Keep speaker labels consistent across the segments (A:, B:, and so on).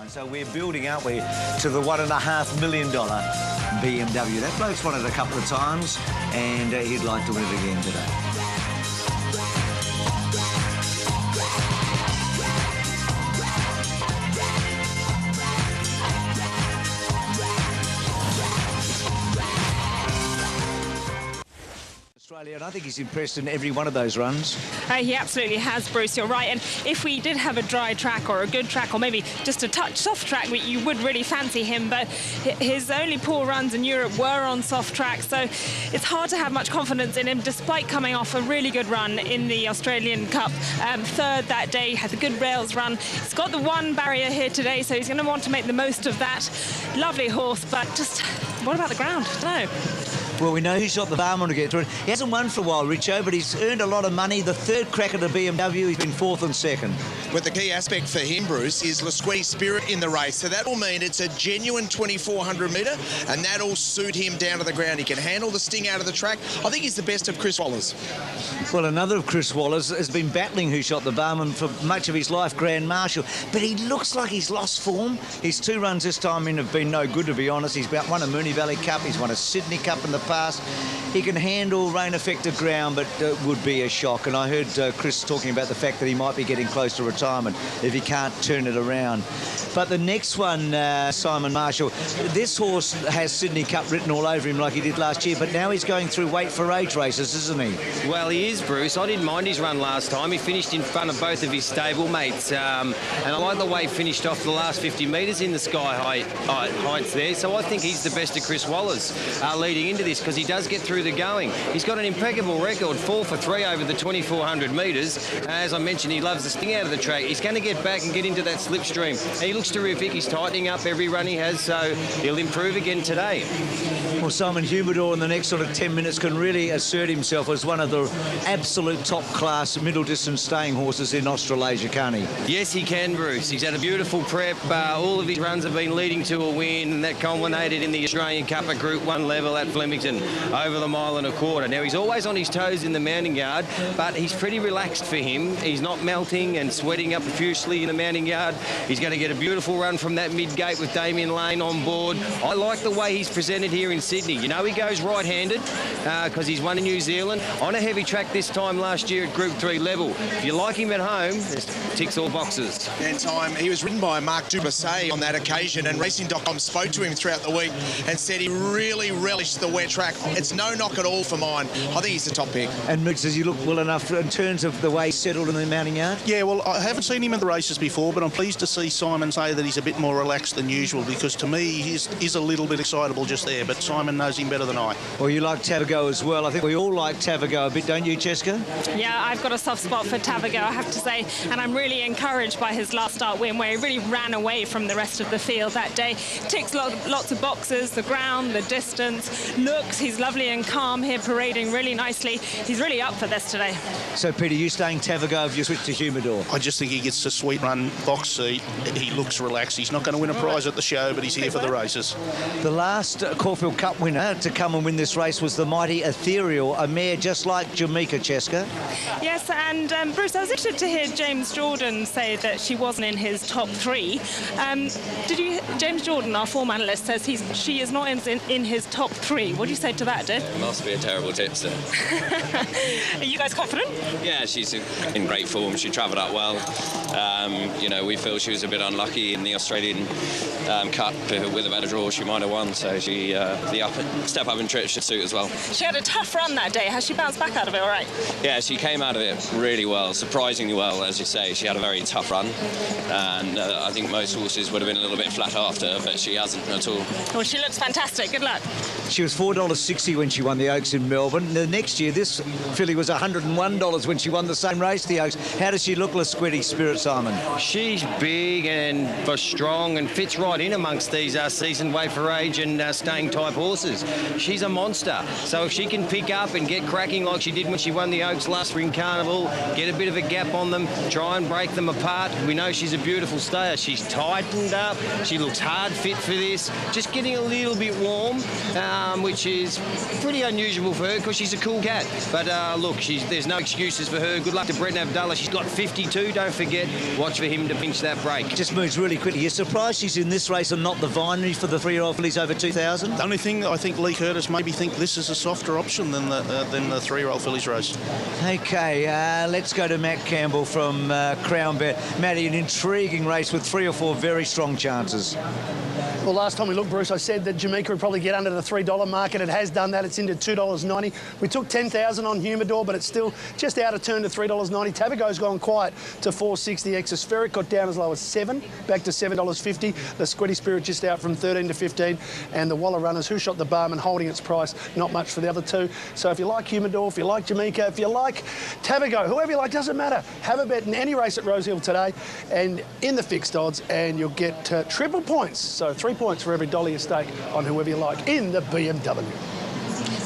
A: So we're building, aren't we, to the $1.5 million BMW. That bloke's won it a couple of times, and he'd like to win it again today. Australia, and I think he's impressed in every one of those runs.
B: He absolutely has, Bruce, you're right. And if we did have a dry track or a good track or maybe just a touch soft track, you would really fancy him. But his only poor runs in Europe were on soft track, so it's hard to have much confidence in him, despite coming off a really good run in the Australian Cup. Third that day, had a good rails run. He's got the one barrier here today, so he's going to want to make the most of that. Lovely horse, but just what about the ground? I don't know.
A: Well, we know who shot the barman to get through it. He hasn't won for a while, Richo, but he's earned a lot of money. The third crack at the BMW, he's been fourth and second.
C: But the key aspect for him, Bruce, is Lasquetti's spirit in the race. So that will mean it's a genuine 2,400 metre, and that'll suit him down to the ground. He can handle the sting out of the track. I think he's the best of Chris Waller's.
A: Well, another of Chris Waller's has been battling who shot the barman for much of his life, Grand Marshal. But he looks like he's lost form. His two runs this time in have been no good, to be honest. He's won a Moonee Valley Cup. He's won a Sydney Cup in the past. He can handle rain-affected ground, but would be a shock. And I heard Chris talking about the fact that he might be getting close to retirement if he can't turn it around. But the next one, Simon Marshall, this horse has Sydney Cup written all over him like he did last year, but now he's going through weight for age races, isn't he?
D: Well, he is, Bruce. I didn't mind his run last time. He finished in front of both of his stable mates. And I like the way he finished off the last 50 metres in the sky heights there. So I think he's the best of Chris Waller's leading into this, because he does get through the going. He's got an impeccable record, 4 for 3 over the 2,400 metres. As I mentioned, he loves the sting out of the track. He's going to get back and get into that slipstream. He looks terrific. He's tightening up every run he has, so he'll improve again today.
A: Well, Simon Humidor in the next sort of 10 minutes can really assert himself as one of the absolute top-class middle-distance staying horses in Australasia, can't he?
D: Yes, he can, Bruce. He's had a beautiful prep. All of his runs have been leading to a win, and that culminated in the Australian Cup at Group 1 level at Flemington over the 1.25 miles. Now, he's always on his toes in the mounting yard, but he's pretty relaxed for him. He's not melting and sweating up profusely in the mounting yard. He's going to get a beautiful run from that mid-gate with Damien Lane on board. I like the way he's presented here in Sydney. You know, he goes right-handed because he's won in New Zealand on a heavy track this time last year at Group 3 level. If you like him at home, this ticks all boxes.
C: And he was ridden by Mark Duplessis on that occasion, and Racing.com spoke to him throughout the week and said he really relished the wet track. It's no knock at all for mine. I think he's the top pick.
A: And Mick, does he look well enough in terms of the way he's settled in the mounting yard?
E: Yeah, well, I haven't seen him in the races before, but I'm pleased to see Simon say that he's a bit more relaxed than usual, because to me he's a little bit excitable just there, but Simon knows him better than I.
A: Well, you like Tavago as well. I think we all like Tavago a bit, don't you, Cheska?
B: Yeah, I've got a soft spot for Tavago, I have to say, and I'm really encouraged by his last start win, where he really ran away from the rest of the field that day. Ticks lots of boxes, the ground, the distance, looks, he's lovely and calm here, parading really nicely. He's really up for this today.
A: So, Peter, you staying Tavago if you switch to Humidor?
E: I just think he gets a sweet run box seat. He looks relaxed. He's not going to win a prize at the show, but he's here for the races.
A: The last Caulfield Cup winner to come and win this race was the mighty Ethereal, a mare just like Jamaica, Cheska.
B: Yes, and Bruce, I was interested to hear James Jordan say that she wasn't in his top 3. James Jordan, our form analyst, says she is not in his top 3. What do you say to that, Dave?
F: It must be a terrible tipster.
B: Are you guys confident?
F: Yeah, she's in great form. She travelled up well. You know, we feel she was a bit unlucky in the Australian Cup. With a better draw, she might have won. So the step up in trip should suit as well.
B: She had a tough run that day. Has she bounced back out of it all right?
F: Yeah, she came out of it really well, surprisingly well, as you say. She had a very tough run, and I think most horses would have been a little bit flat after, but she hasn't at all.
B: Well, she looks fantastic. Good luck.
A: She was $4.60 when she won the Oaks in Melbourne. The next year, this filly was $101 when she won the same race, the Oaks. How does she look, Lasquetti Spirit, Simon?
D: She's big and strong and fits right in amongst these seasoned weight for age and staying type horses. She's a monster. So if she can pick up and get cracking like she did when she won the Oaks last spring carnival, get a bit of a gap on them, try and break them apart. We know she's a beautiful stayer. She's tightened up. She looks hard fit for this. Just getting a little bit warm, which which is pretty unusual for her because she's a cool cat. But look, there's no excuses for her. Good luck to Brett Abdullah. She's got 52. Don't forget, watch for him to pinch that break.
A: Just moves really quickly. You're surprised she's in this race and not the Vinery for the 3-year-old fillies over 2,000?
E: The only thing, I think Lee Curtis maybe think this is a softer option than the 3-year-old fillies race.
A: OK, let's go to Matt Campbell from Crown Bet. Matty, an intriguing race with 3 or 4 very strong chances.
G: Well, last time we looked, Bruce, I said that Jamaica would probably get under the $3 market. It has done that. It's into $2.90. We took 10,000 on Humidor, but it's still just out of turn to $3.90. Tabago's gone quiet to $4.60. Exospheric got down as low as $7, back to $7.50. The Squiddy Spirit just out from 13 to 15. And the Waller Runners, Who Shot the Barman, holding its price. Not much for the other two. So if you like Humidor, if you like Jamaica, if you like Tabago, whoever you like, doesn't matter. Have a bet in any race at Rosehill today and in the fixed odds, and you'll get triple points. So 3 points for every dollar you stake on whoever you like in the BMW.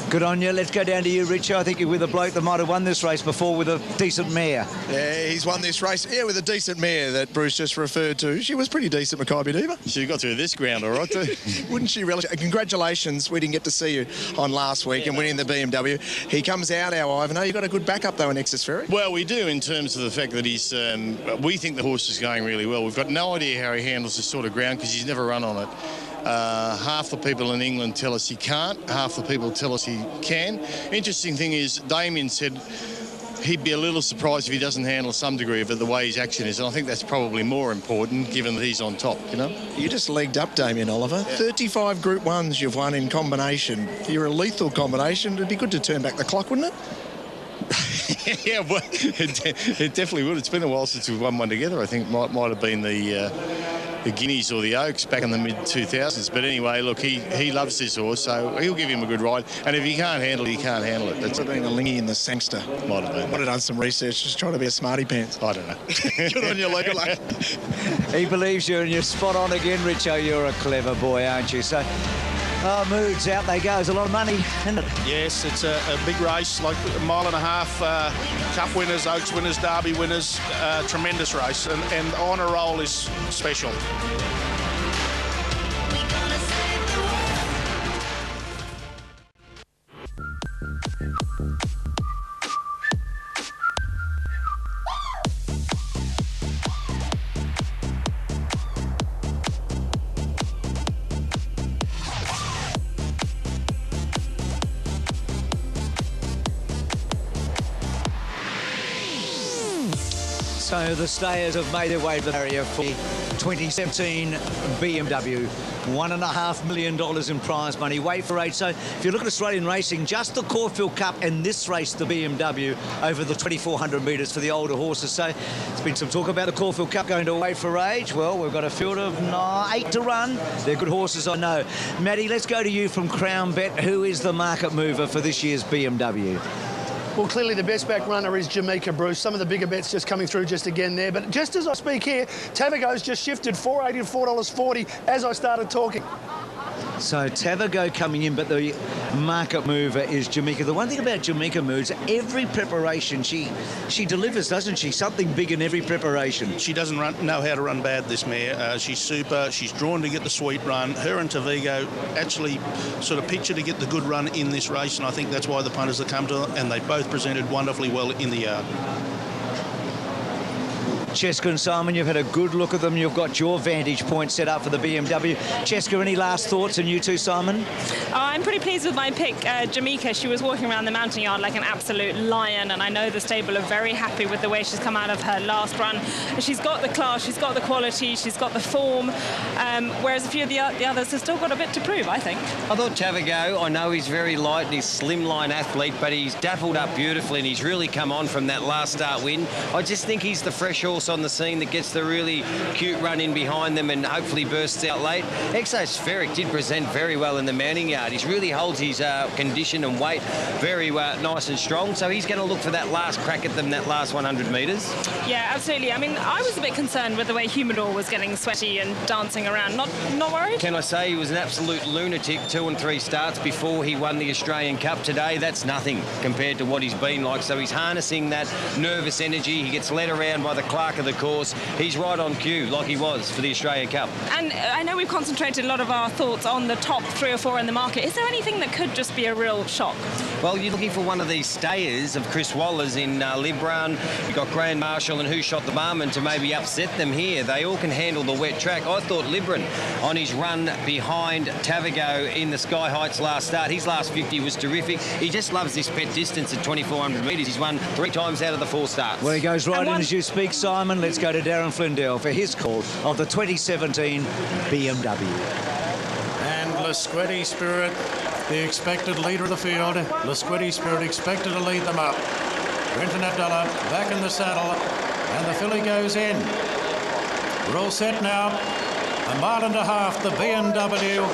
A: Good on you. Let's go down to you, Richo. I think you're with a bloke that might have won this race before with a decent mare.
C: Yeah, he's won this race, with a decent mare that Bruce just referred to. She was pretty decent, Makybe Diva.
H: She got through this ground all right, too.
C: Wouldn't she relish? Congratulations. We didn't get to see you on last week and winning the BMW. He comes out, our Ivanhoe. You've got a good backup, though, in Exospheric.
H: Well, we do in terms of the fact that he's... we think the horse is going really well. We've got no idea how he handles this sort of ground because he's never run on it. Half the people in England tell us he can't. Half the people tell us he can. Interesting thing is, Damien said he'd be a little surprised if he doesn't handle some degree of it the way his action is. And I think that's probably more important given that he's on top, you know?
C: You just legged up, Damien Oliver. Yeah. 35 Group 1s you've won in combination. You're a lethal combination. It'd be good to turn back the clock, wouldn't it?
H: Yeah, well, it definitely would. It's been a while since we've won one together. I think might have been the Guineas or the Oaks back in the mid-2000s. But anyway, look, he loves this horse, so he'll give him a good ride. And if he can't handle it, he can't handle it. That's
C: being a lingy in the Sangster.
H: Might have been.
C: Might have done some research, just trying to be a smarty pants.
H: I don't know.
C: Good on you, Luke.
A: He believes you, and you're spot on again, Richo. You're a clever boy, aren't you? So, moods, out they go. It's a lot of money, isn't it?
E: Yes, it's a big race, like a mile and a half. Cup winners, Oaks winners, Derby winners. Tremendous race, and on a roll is special.
A: So the stayers have made their way to the barrier for the 2017 BMW. $1.5 million in prize money. Wait for 8. So if you look at Australian racing, just the Caulfield Cup and this race, the BMW, over the 2,400 metres for the older horses. So there's been some talk about the Caulfield Cup going to Wait for Age. Well, we've got a field of 8 to run. They're good horses, I know. Matty, let's go to you from Crown Bet. Who is the market mover for this year's BMW?
G: Well, clearly the best back runner is Jamaica, Bruce. Some of the bigger bets just coming through just again there. But just as I speak here, Tabago's just shifted $4.80 to $4.40 as I started talking.
A: So Tabago coming in, but the market mover is Jamaica. The one thing about Jamaica moves, every preparation she delivers, doesn't she? Something big in every preparation.
E: She doesn't know how to run bad, this mare. She's super. She's drawn to get the sweet run. Her and Tavigo actually sort of picture to get the good run in this race, and I think that's why the punters have come to her, and they both presented wonderfully well in the yard.
A: Cheska and Simon, you've had a good look at them. You've got your vantage point set up for the BMW. Cheska, any last thoughts? And you too, Simon?
B: I'm pretty pleased with my pick, Jamaica. She was walking around the mountain yard like an absolute lion, and I know the stable are very happy with the way she's come out of her last run. She's got the class, she's got the quality, she's got the form, whereas a few of the others have still got a bit to prove, I think.
D: I thought Tabago, I know he's very light and he's a slimline athlete, but he's dappled up beautifully and he's really come on from that last start win. I just think he's the fresh horse on the scene that gets the really cute run in behind them and hopefully bursts out late. Exospheric did present very well in the mounting yard. He really holds his condition and weight very nice and strong, so he's going to look for that last crack at them, that last 100 metres.
B: Yeah, absolutely. I mean, I was a bit concerned with the way Humidor was getting sweaty and dancing around. Not worried?
D: Can I say he was an absolute lunatic 2 and 3 starts before he won the Australian Cup today. That's nothing compared to what he's been like. So he's harnessing that nervous energy. He gets led around by the Clark arc of the course, he's right on cue, like he was for the Australia Cup.
B: And I know we've concentrated a lot of our thoughts on the top 3 or 4 in the market. Is there anything that could just be a real shock?
D: Well, you're looking for one of these stayers of Chris Waller's in Librun. You've got Grand Marshal and Who Shot the Barman to maybe upset them here. They all can handle the wet track. I thought Librun on his run behind Tavago in the Sky Heights last start, his last 50 was terrific. He just loves this pet distance at 2,400 metres. He's won 3 times out of the 4 starts.
A: Well, he goes right in as you speak, Simon. Let's go to Darren Flindell for his call of the 2017 BMW.
I: And Lasquetti Spirit, the expected leader of the field. Lasquetti Spirit expected to lead them up. Brenton Abdallah back in the saddle, and the filly goes in. We're all set now. 1.5 miles, the BMW.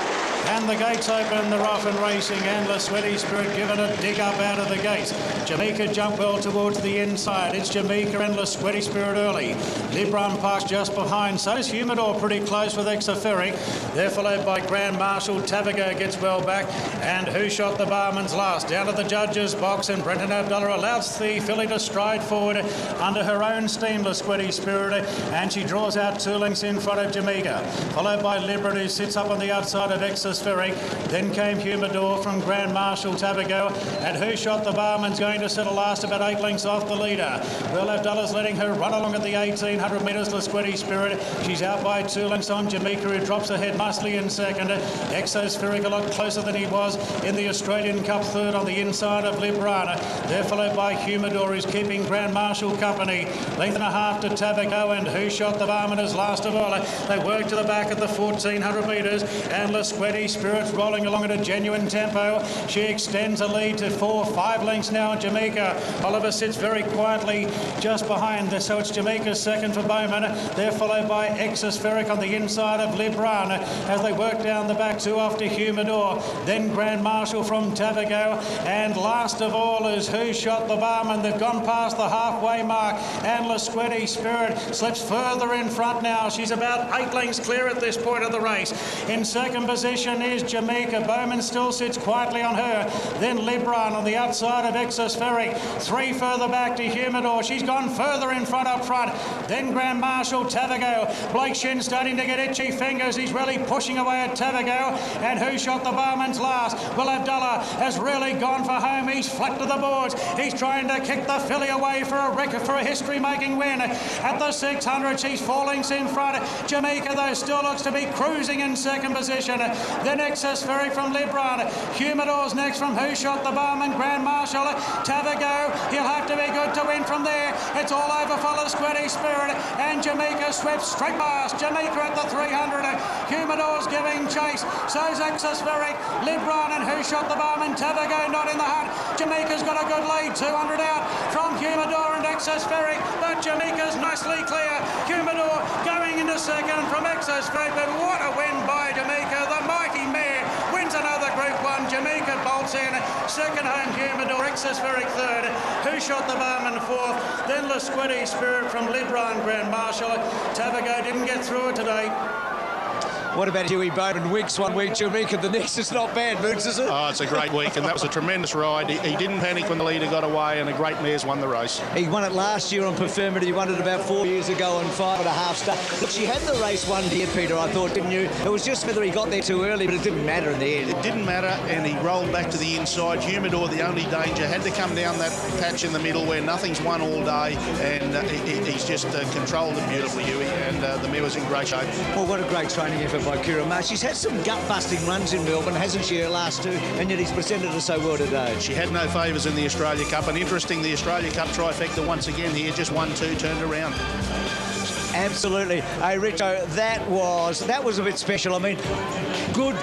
I: And the gates open, they're off and racing, and Lasquetti Spirit given a dig up out of the gates. Jamaica jump well towards the inside. It's Jamaica and Lasquetti Spirit early. Librun Park's just behind. So is Humidor pretty close with Exaferic. They're followed by Grand Marshal. Tavago gets well back. And Who Shot the Barman's last. Down to the judges' box, and Brenton Abdallah allows the filly to stride forward under her own steam, Lasquetti Spirit. And she draws out 2 lengths in front of Jamaica. Followed by Librun, who sits up on the outside of Exaferic. Then came Humidor from Grand Marshal Tavago, and Who Shot the Barman's going to settle last, about 8 lengths off the leader. Well, Abdullah's letting her run along at the 1,800 metres. Lasquetti Spirit, she's out by 2 lengths on Jamaica, who drops ahead nicely in second. Exospheric a lot closer than he was in the Australian Cup, third on the inside of Librana. They're followed by Humidor, who's keeping Grand Marshal company. 1.5 lengths to Tavago, and Who Shot the Barman is last of all. They work to the back at the 1,400 metres, and Lasquetti Spirit's rolling along at a genuine tempo. She extends a lead to 4-5 lengths now in Jamaica. Oliver sits very quietly just behind this, so it's Jamaica's second for Bowman. They're followed by Exospheric on the inside of Librun as they work down the back 2 off to Humidor. Then Grand Marshal from Tavago, and last of all is Who Shot the Barman. They've gone past the halfway mark, and Lasquetti Spirit slips further in front now. She's about 8 lengths clear at this point of the race. In second position is Jamaica. Bowman still sits quietly on her. Then Librun on the outside of Exospheric. 3 further back to Humidor. She's gone further in front up front. Then Grand Marshal Tavago. Blake Shin starting to get itchy fingers. He's really pushing away at Tavago. And Who Shot the Barman's last? Well, Abdallah has really gone for home. He's flat to the boards. He's trying to kick the filly away for a record, for a history-making win. At the 600, she's 4 lengths in front. Jamaica, though, still looks to be cruising in second position. Then Exospheric from Librun. Humidor's next from Who Shot the Barman. Grand Marshal. Tavago, he'll have to be good to win from there. It's all over for Lasquetti Spirit, and Jamaica swept straight past. Jamaica at the 300. Humidor's giving chase. So's Exospheric. Librun and Who Shot the Barman. Tavago not in the hunt. Jamaica's got a good lead. 200 out from Humidor and Exospheric, but Jamaica's nicely clear. Humidor going into second from Exospheric, but what a win by Jamaica. The mighty mare wins another Group 1. Jamaica bolts in. Second home Humidor. Exospheric third. Who Shot the Barman fourth. Then Lasquetti Spirit from Librun. Grand Marshal. Tavago didn't get through it today.
A: What about Huey Bowman? Wicks 1 week, Jamaica the next. It's not bad, Boots, is it?
E: Oh, it's a great week, and that was a tremendous ride. He didn't panic when the leader got away, and the great mares won the race.
A: He won it last year on Perfirmity. He won it about 4 years ago on 5.5 star. Look, she had the race won here, Peter, I thought, didn't you? It was just whether he got there too early, but it didn't matter in the end.
E: It didn't matter, and he rolled back to the inside. Humidor, the only danger, had to come down that patch in the middle where nothing's won all day, and he's just controlled it beautifully, Huey, and the mare was in great shape.
A: Well, what a great training effort by Kira Marsh. She's had some gut-busting runs in Melbourne, hasn't she, her last 2, and yet he's presented her so well today.
E: She had no favours in the Australia Cup, and interesting, the Australia Cup trifecta once again here, just 1-2, turned around.
A: Absolutely. Hey, Richo, that was a bit special. I mean, good,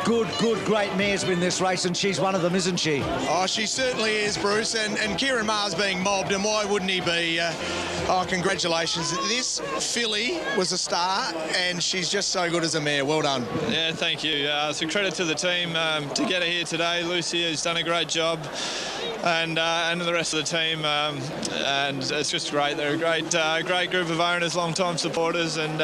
A: great mares win this race, and she's one of them, isn't she?
C: Oh, she certainly is, Bruce, and Kieran Maher's being mobbed, and why wouldn't he be? Oh, congratulations. This filly was a star, and she's just so good as a mare. Well done.
J: Yeah, thank you. It's a credit to the team to get her here today. Lucy has done a great job, and the rest of the team, and it's just great. They're a great group of owners, long-time supporters, and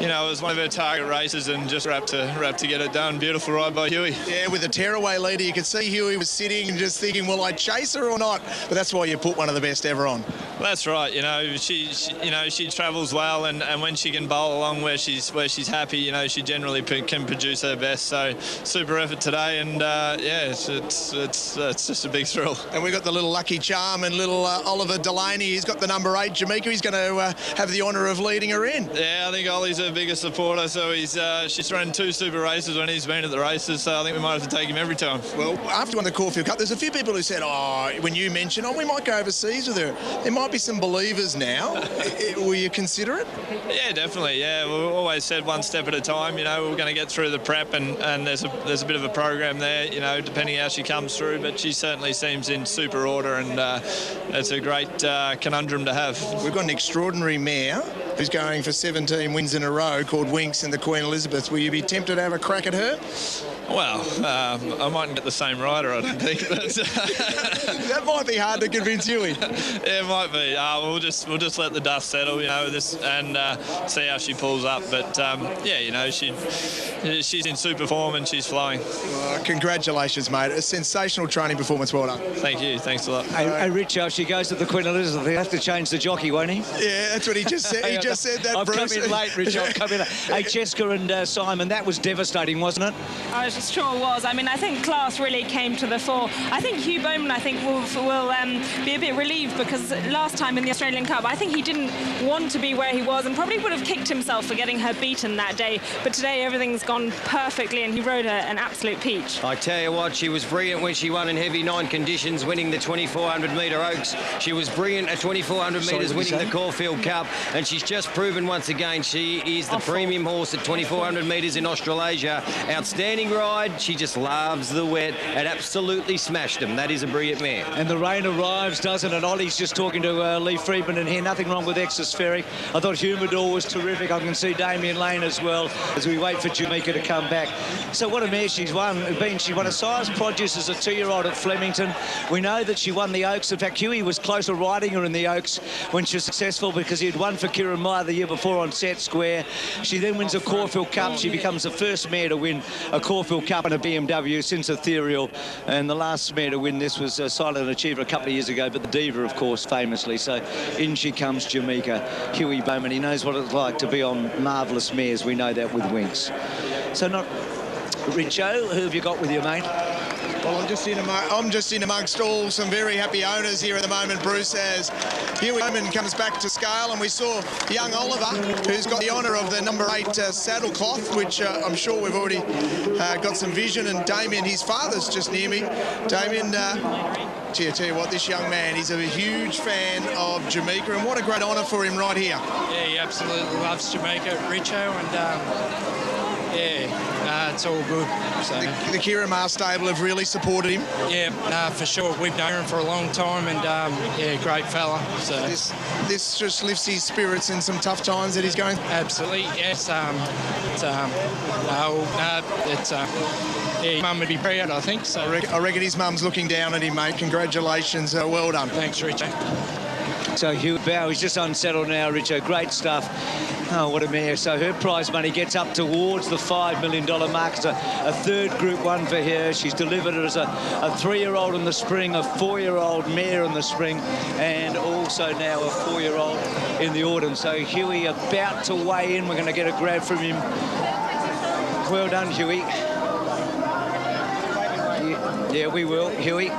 J: you know, it was one of our target races, and just wrapped to get it done. Beautiful ride by Huey.
C: Yeah, with a tearaway leader, you could see Huey was sitting and just thinking, will I chase her or not? But that's why you put one of the best ever on.
J: That's right. You know, she travels well, and when she can bowl along where she's happy, she generally can produce her best. So super effort today, and it's just a big thrill.
C: And we've got the little lucky charm and little Oliver Delaney. He's got the number 8 Jamaica. He's going to have the honour of leading her in.
J: Yeah, I think Ollie's her biggest supporter. So she's run 2 super races when he's been at the races. So I think we might have to take him every time.
C: Well, after won the Caulfield Cup, there's a few people who said, when you mentioned, we might go overseas with her. There might be some believers now. Will you consider it?
J: Yeah, definitely. Yeah, we've always said one step at a time. We're going to get through the prep, and there's a bit of a program there. Depending how she comes through, but she certainly seems in super order, and it's a great conundrum to have.
C: We've got an extraordinary mare who's going for 17 wins in a row called Winks in the Queen Elizabeth. Will you be tempted to have a crack at her?
J: Well, I mightn't get the same rider, I don't think. But
C: that might be hard to convince Huey.
J: Yeah, it might be. We'll just let the dust settle, with this, and see how she pulls up. But she's in super form and she's flowing.
C: Congratulations, mate! A sensational training performance. Well done.
J: Thank you. Thanks a lot.
A: Hey, Richo, if she goes to the Queen Elizabeth, he'll have to change the jockey, won't he?
C: Yeah, that's what he just said. He just said that.
A: I've
C: Bruce.
A: come in late, Richo. I've come in late. Hey, Cheska and Simon, that was devastating, wasn't it?
B: It sure was. I think class really came to the fore. I think Hugh Bowman, will be a bit relieved, because last time in the Australian Cup, I think he didn't want to be where he was and probably would have kicked himself for getting her beaten that day. But today everything's gone perfectly, and he rode an absolute peach.
D: I tell you what, she was brilliant when she won in heavy 9 conditions, winning the 2400 metre Oaks. She was brilliant at 2400 metres, winning the Caulfield Cup, and she's just proven once again she is the premium horse at 2400 metres in Australasia. Outstanding ride. She just loves the wet and absolutely smashed them. That is a brilliant mare.
A: And the rain arrives, doesn't it? Ollie's just talking to Lee Friedman in here. Nothing wrong with Exis Ferry. I thought Humidor was terrific. I can see Damien Lane as well as we wait for Jamaica to come back. So what a mare she's won. She won a size produce as a 2-year-old at Flemington. We know that she won the Oaks. In fact, Huey was closer riding her in the Oaks when she was successful, because he had won for Kieran Meyer the year before on Set Square. She then wins a Caulfield Cup. She becomes the first mare to win a Caulfield Cup and a BMW since Ethereal, and the last mare to win this was Silent Achiever a couple of years ago, but the Diva, of course, famously. So in she comes Jamaica. Huey Bowman, he knows what it's like to be on marvellous mares. We know that with Winks. So not Richo, who have you got with you, mate?
C: Well, I'm just in amongst all some very happy owners here at the moment, Bruce, as Huey Bowman comes back to scale, and we saw young Oliver, who's got the honour of the number 8 saddlecloth, which I'm sure we've already got some vision, and Damien, his father's just near me. Damien, I tell you what, this young man, he's a huge fan of Jamaica, and what a great honour for him right here.
K: Yeah, he absolutely loves Jamaica, Richo, and it's all good. So.
C: The Kieran Meyer stable have really supported him.
K: Yeah, for sure. We've known him for a long time, and great fella. So
C: this just lifts his spirits in some tough times that he's going.
K: Absolutely, yes. Mum would be proud, I think. So
C: I reckon his mum's looking down at him, mate. Congratulations, well done.
K: Thanks, Richo.
A: So Hugh Bow, he's just unsettled now, Richo. Great stuff. Oh, what a mare. So her prize money gets up towards the $5 million mark. It's a third Group 1 for her. She's delivered it as a 3-year-old in the spring, a 4-year-old mare in the spring, and also now a 4-year-old in the autumn. So Huey about to weigh in. We're going to get a grab from him. Well done, Huey. Yeah, we will, Huey.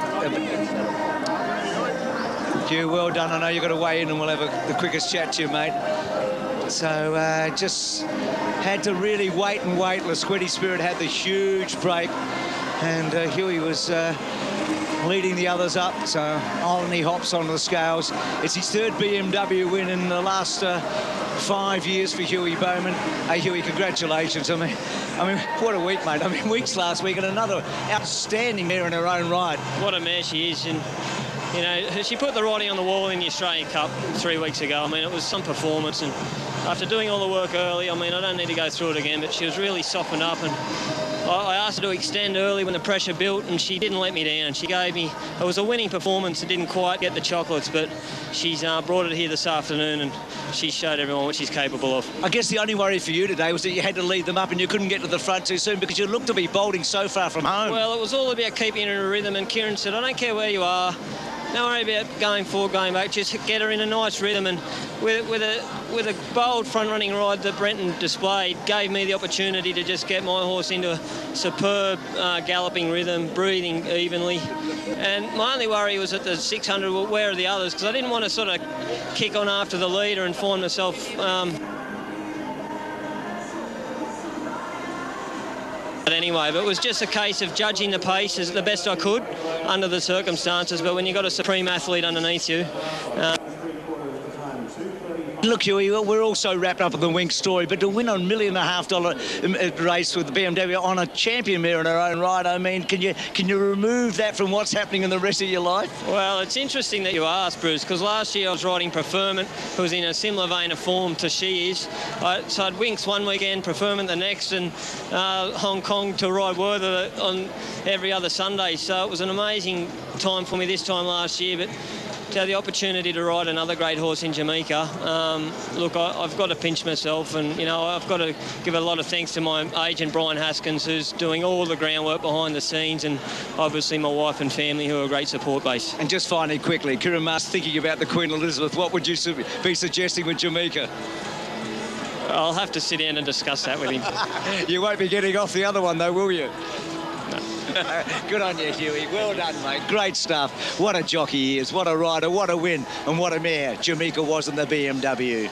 A: Hugh, well done. I know you've got to weigh in, and we'll have the quickest chat to you, mate. So just had to really wait and wait. Lasquetti Spirit had the huge break, and Huey was leading the others up. So on he hops onto the scales. It's his third BMW win in the last 5 years for Huey Bowman. Hey, Huey, congratulations. I mean, what a week, mate. Weeks last week, and another outstanding mare in her own right.
L: What a mare she is. And she put the writing on the wall in the Australian Cup 3 weeks ago. It was some performance, and after doing all the work early, I don't need to go through it again, but she was really softened up, and I asked her to extend early when the pressure built, and she didn't let me down. She gave me, it was a winning performance. It didn't quite get the chocolates, but she's brought it here this afternoon, and she showed everyone what she's capable of.
A: I guess the only worry for you today was that you had to lead them up and you couldn't get to the front too soon, because you looked to be bolting so far from home.
L: Well, it was all about keeping her in a rhythm, and Kieran said, I don't care where you are, Don't worry about going forward, going back. Just get her in a nice rhythm, and with a bold front-running ride that Brenton displayed, gave me the opportunity to just get my horse into a superb galloping rhythm, breathing evenly. And my only worry was at the 600, well, where are the others? Because I didn't want to sort of kick on after the leader and find myself. But anyway, but it was just a case of judging the pace as the best I could under the circumstances. But when you've got a supreme athlete underneath you.
A: Look, Huey, we're also wrapped up in the Winx story, but to win a $1.5 million race with the BMW on a champion mare in her own right, I mean, can you remove that from what's happening in the rest of your life?
L: Well, it's interesting that you asked, Bruce, because last year I was riding Preferment, who was in a similar vein of form to she is. So I'd Winx one weekend, Preferment the next, and Hong Kong to ride Werther on every other Sunday. So it was an amazing time for me this time last year, but to have the opportunity to ride another great horse in Jamaica, look, I've got to pinch myself, and you know, I've got to give a lot of thanks to my agent Brian Haskins, who's doing all the groundwork behind the scenes, and obviously my wife and family, who are a great support base.
A: And just finally, quickly, Kieran Mars, thinking about the Queen Elizabeth, what would you be suggesting with Jamaica?
L: I'll have to sit down and discuss that with him.
A: You won't be getting off the other one, though, will you? Good on you, Huey. Well done, mate. Great stuff. What a jockey he is. What a rider. What a win. And what a mare Jamaica was in the BMW.